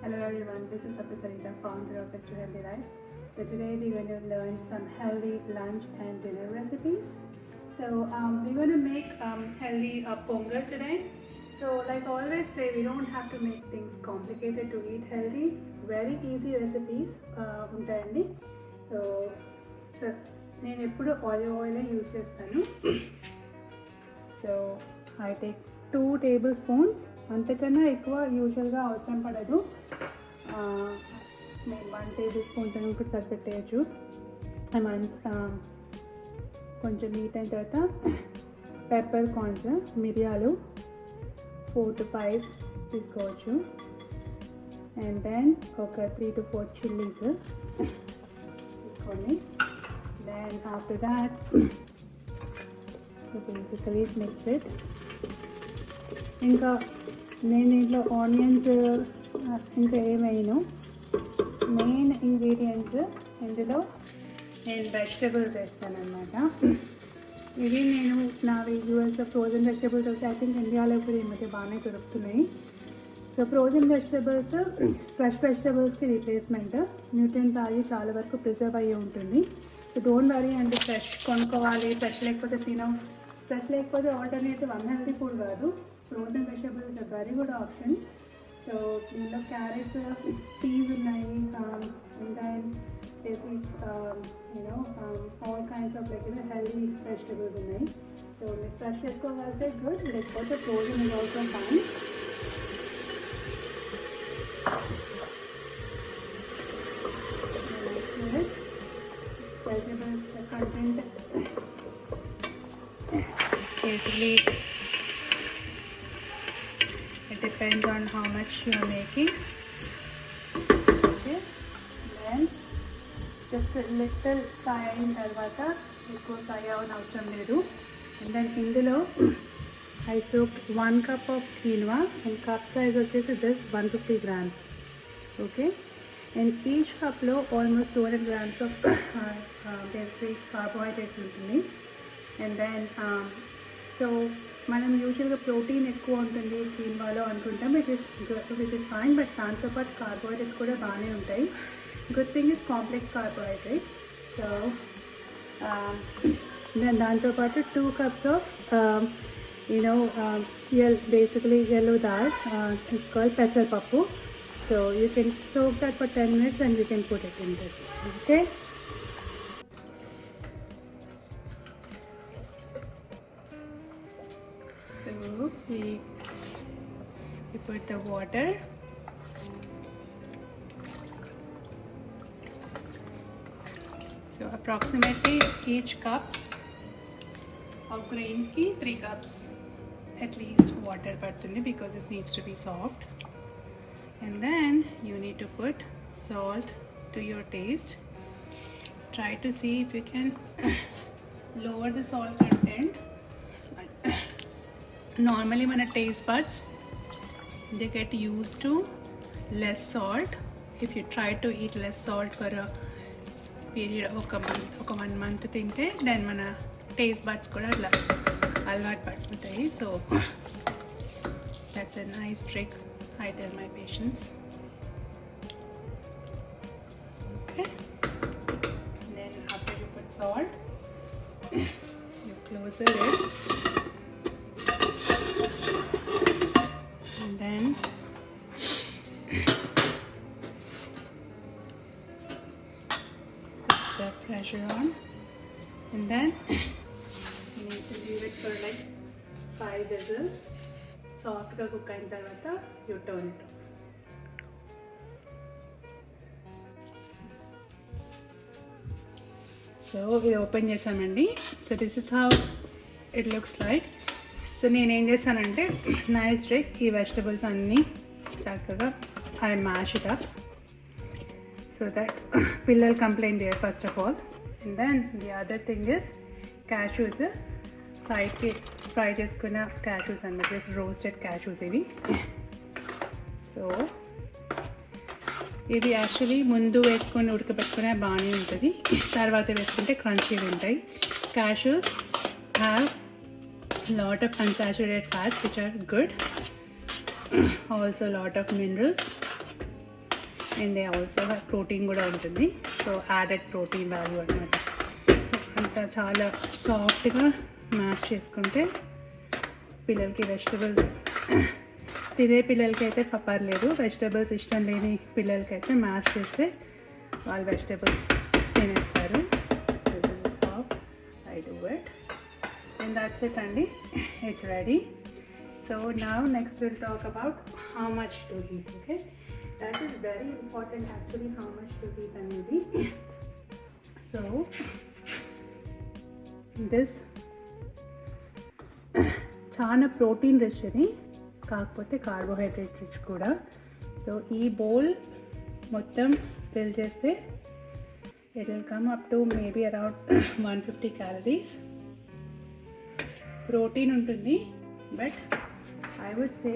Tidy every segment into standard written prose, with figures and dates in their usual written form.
Hello everyone, this is Dr. Sarita, founder of Extra Healthy Life. So today we're going to learn some healthy lunch and dinner recipes. So we're going to make healthy pongal today. So like I always say, we don't have to make things complicated to eat healthy. Very easy recipes ఉంటాయండి. So నేను ఎప్పుడు oil use చేస్తాను. So I take 2 tablespoons. అంతకన్నా ఎక్కువ యూజువల్గా అవసరం పడదు. నేను 1 tablespoon ఇప్పుడు సరిపెట్టేయచ్చు. కొంచెం హీట్ అయిన తర్వాత పెప్పర్ కార్న్స్, మిరియాలు 4 to 5 తీసుకోవచ్చు. అండ్ దెన్ ఒక 3 to 4 చిల్లీస్ తీసుకోండి. Then after that basically mix it. ఇంకా నేను దీంట్లో ఆనియన్స్ ఇంకా ఏమైనా మెయిన్ ఇంగ్రీడియంట్స్ ఇందులో నేను వెజిటబుల్స్ వేస్తాను అనమాట. ఇవి నేను నావి యూఎస్లో ఫ్రోజన్ వెజిటబుల్స్ వచ్చి ఐ థింక్ ఇండియాలో కూడా ఈ మధ్య బాగానే దొరుకుతున్నాయి. సో ఫ్రోజన్ వెజిటబుల్స్ ఫ్రెష్ వెజిటబుల్స్కి రీప్లేస్మెంట్. న్యూట్రియన్స్ వాల్యూ చాలా వరకు ప్రిజర్వ్ అయ్యి ఉంటుంది. సో డోంట్ వరీ అంటే ఫ్రెష్ కొనుక్కోవాలి, ఫ్రెష్ లేకపోతే ఫ్రెష్ లేకపోతే ఆల్టర్నేటివ్ అన్హెల్దీ ఫుడ్ కాదు. Frozen vegetables are very good option. So దీనిలో క్యారెట్స్, పీస్ ఉన్నాయి, ఇంకా all kinds of healthy vegetables ఉన్నాయి. సో మీరు ఫ్రెష్ చేసుకోగలిగితే గుడ్, లేకపోతే frozen is also fine. Vegetables content basically it depends on how much you are making. Okay, then just a little fry అయిన తర్వాత ఎక్కువ fry అవ్వని అవసరం లేదు. అండ్ దెన్ ఇందులో I soaked 1 cup of quinoa and cup size వచ్చేసి this 150 grams. Okay, and each cup లో almost 200 grams of basic carbohydrates ఉంటుంది. అండ్ దెన్ సో మనం యూజువల్గా ప్రోటీన్ ఎక్కువ ఉంటుంది క్వీన్వాలో అనుకుంటాం, విచ్ ఇస్ ఫైన్. బట్ దాంతోపాటు కార్బోహైడ్రేట్స్ కూడా బాగానే ఉంటాయి. Good thing is complex carbohydrates. So then దాంతోపాటు 2 cups of basically yellow dal. It's called పెసరపప్పు. So you can soak that for 10 minutes and you can put it in this. Okay. So we put the water. So approximately each cup of grains ki 3 cups at least water pattundi because this needs to be soft. And then you need to put salt to your taste. Try to see if you can lower the salt content. Normally మన taste buds they get used to less salt. If you try to eat less salt for a period ఒక 1 month తింటే then మన taste buds కూడా అట్లా అలవాటు పడుతుంటాయి. So that's a nice trick I tell my patients. Okay, and then after you put salt you close it. Then put the pressure on, and then you need to leave it for like 5 whistles. Soft ga cook అయిన తర్వాత you turn it off. So ఇది open చేసామండి. So this is how it looks like. So నేనేం చేస్తానంటే nice trick, ఈ vegetables అన్నీ చక్కగా I mash it up so that పిల్లలు కంప్లైంట్ చేయరు first of all. And then the other thing is cashews, సైడ్కి ఫ్రై చేసుకున్న క్యాష్యూస్ అన్నమాట, జస్ట్ రోస్టెడ్ క్యాష్యూస్ ఇవి. సో ఇవి యాక్చువల్లీ ముందు వేసుకొని ఉడకబెట్టుకునే బాగానే ఉంటుంది, తర్వాత వేసుకుంటే క్రంచీగా ఉంటాయి. Cashews have lot of unsaturated fats which are good, also lot of minerals. And they also protein కూడా ఉంటుంది. సో యాడెడ్ ప్రోటీన్ వాల్యూ అనమాట. సో అంతా చాలా సాఫ్ట్గా మ్యాష్ చేసుకుంటే పిల్లలకి వెజిటబుల్స్ తినే పిల్లలకి అయితే పర్లేదు, వెజిటబుల్స్ ఇష్టం లేని పిల్లలకి అయితే మ్యాష్ చేస్తే వాళ్ళు వెజిటబుల్స్ తినేస్తారు. I do it and that's it అండి. It's ready. So now next we'll talk about how much to eat. Okay, that is very important actually, how much to eat అనేది. So this చాలా protein rich అని, కాకపోతే carbohydrate rich కూడా. So ఈ bowl మొత్తం fill చేస్తే it will come up to maybe around 150 calories. Protein ఉంటుంది, but I would say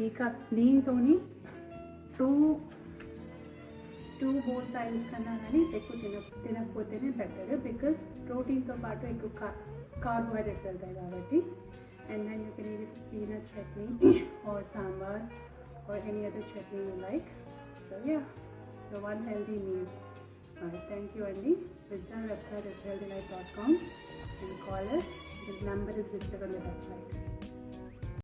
ఈ కప్ దీంతోని టూ బోల్ సైజ్ కన్నా కానీ ఎక్కువ తినకపోతేనే బెటర్, బికాస్ ప్రోటీన్తో పాటు ఎక్కువ కార్బోహైడ్రేట్స్ వెళ్తాయి కాబట్టి. And then you can eat peanut chutney or sambar or any other chutney you like. So yeah, so one healthy meal. Alright, thank you Andy. Visit our website is healthylife.com and call us. The number is listed on the website.